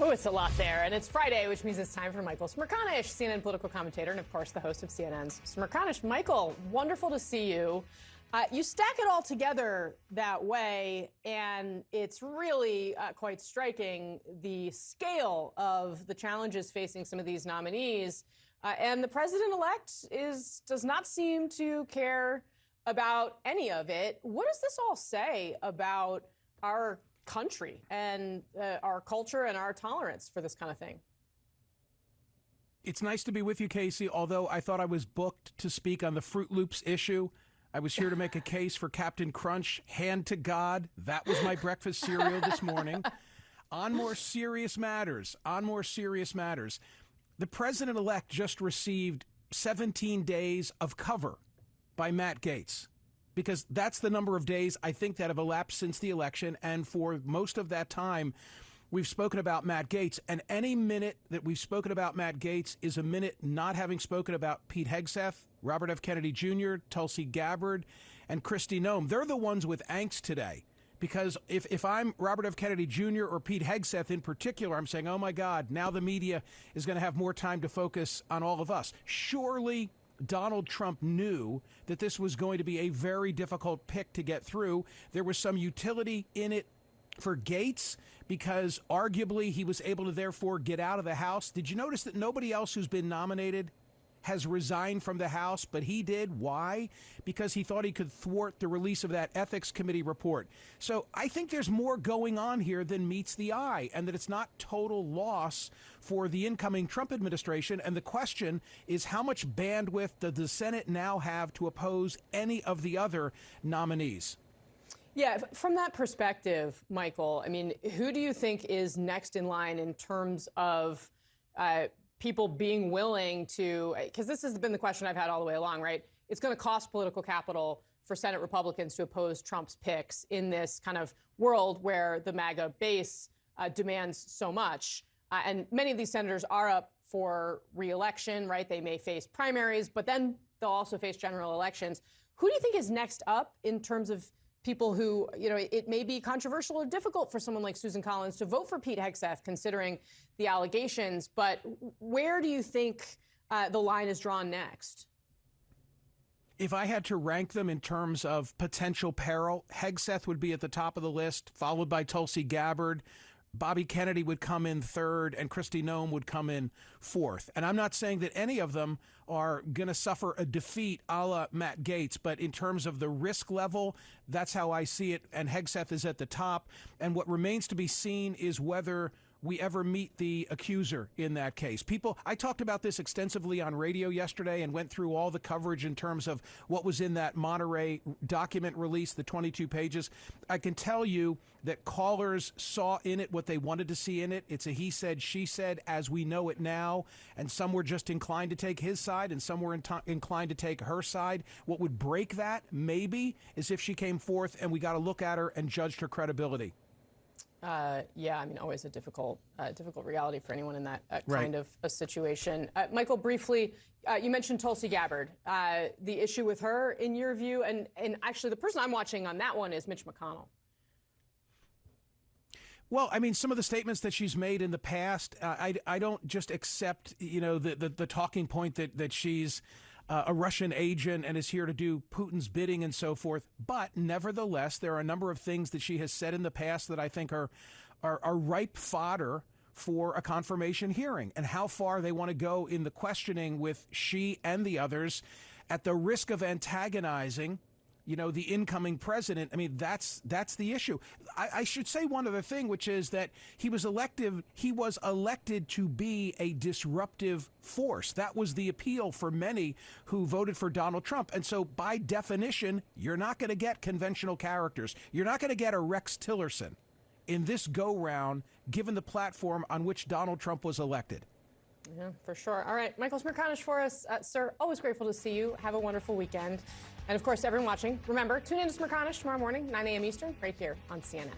Oh, it's a lot there. And it's Friday, which means it's time for Michael Smerconish, CNN political commentator, and of course, the host of CNN's Smerconish. Michael, wonderful to see you. You stack it all together that way, and it's really quite striking, the scale of the challenges facing some of these nominees. And the president-elect does not seem to care about any of it. What does this all say about our country and our culture and our tolerance for this kind of thing? It's nice to be with you, Kasie, although I thought I was booked to speak on the Fruit Loops issue. I was here to make a case for Captain Crunch. Hand to God, that was my breakfast cereal this morning. On more serious matters, the president-elect just received 17 days of cover by Matt Gaetz, because that's the number of days I think that have elapsed since the election. And for most of that time, we've spoken about Matt Gaetz. And any minute that we've spoken about Matt Gaetz is a minute not having spoken about Pete Hegseth, Robert F. Kennedy Jr., Tulsi Gabbard, and Kristi Noem. They're the ones with angst today. Because if I'm Robert F. Kennedy Jr. or Pete Hegseth in particular, I'm saying, oh, my God, now the media is going to have more time to focus on all of us. Surely Donald Trump knew that this was going to be a very difficult pick to get through. There was some utility in it for Gaetz because arguably he was able to therefore get out of the House. Did you notice that nobody else who's been nominated has resigned from the House, but he did? Why? Because he thought he could thwart the release of that ethics committee report. So I think there's more going on here than meets the eye, and that it's not total loss for the incoming Trump administration. And the question is, how much bandwidth does the Senate now have to oppose any of the other nominees? Yeah, from that perspective, Michael, I mean, who do you think is next in line in terms of people being willing to, because this has been the question I've had all the way along, right? It's going to cost political capital for Senate Republicans to oppose Trump's picks in this kind of world where the MAGA base demands so much. And many of these senators are up for re-election, right? They may face primaries, but then they'll also face general elections. Who do you think is next up in terms of people who, you know, it may be controversial or difficult for someone like Susan Collins to vote for Pete Hegseth, considering the allegations, but where do you think the line is drawn next? If I had to rank them in terms of potential peril, Hegseth would be at the top of the list, followed by Tulsi Gabbard. Bobby Kennedy would come in third, and Kristi Noem would come in fourth. And I'm not saying that any of them are going to suffer a defeat a la Matt Gaetz, but in terms of the risk level, that's how I see it, and Hegseth is at the top. And what remains to be seen is whether we ever meet the accuser in that case. I talked about this extensively on radio yesterday and went through all the coverage in terms of what was in that Monterey document release, the 22 pages. I can tell you that callers saw in it what they wanted to see in it. It's a he said, she said, as we know it now. And some were just inclined to take his side and some were inclined to take her side. What would break that, maybe, is if she came forth and we got to look at her and judged her credibility. Yeah, I mean, always a difficult reality for anyone in that kind of a situation. Michael, briefly, you mentioned Tulsi Gabbard. The issue with her, in your view, and actually the person I'm watching on that one is Mitch McConnell. Well, I mean, some of the statements that she's made in the past, I don't just accept, you know, the talking point that she's a Russian agent and is here to do Putin's bidding and so forth. But nevertheless, there are a number of things that she has said in the past that I think are ripe fodder for a confirmation hearing, and how far they want to go in the questioning with she and the others at the risk of antagonizing, you know, the incoming president. I mean, that's the issue. I should say one other thing, which is that he was elected to be a disruptive force. That was the appeal for many who voted for Donald Trump. And so by definition, you're not going to get conventional characters. You're not going to get a Rex Tillerson in this go-round, given the platform on which Donald Trump was elected. Yeah, for sure. All right, Michael Smerconish for us. Sir, always grateful to see you. Have a wonderful weekend. And, of course, to everyone watching, remember, tune in to Smerconish tomorrow morning, 9 a.m. Eastern, right here on CNN.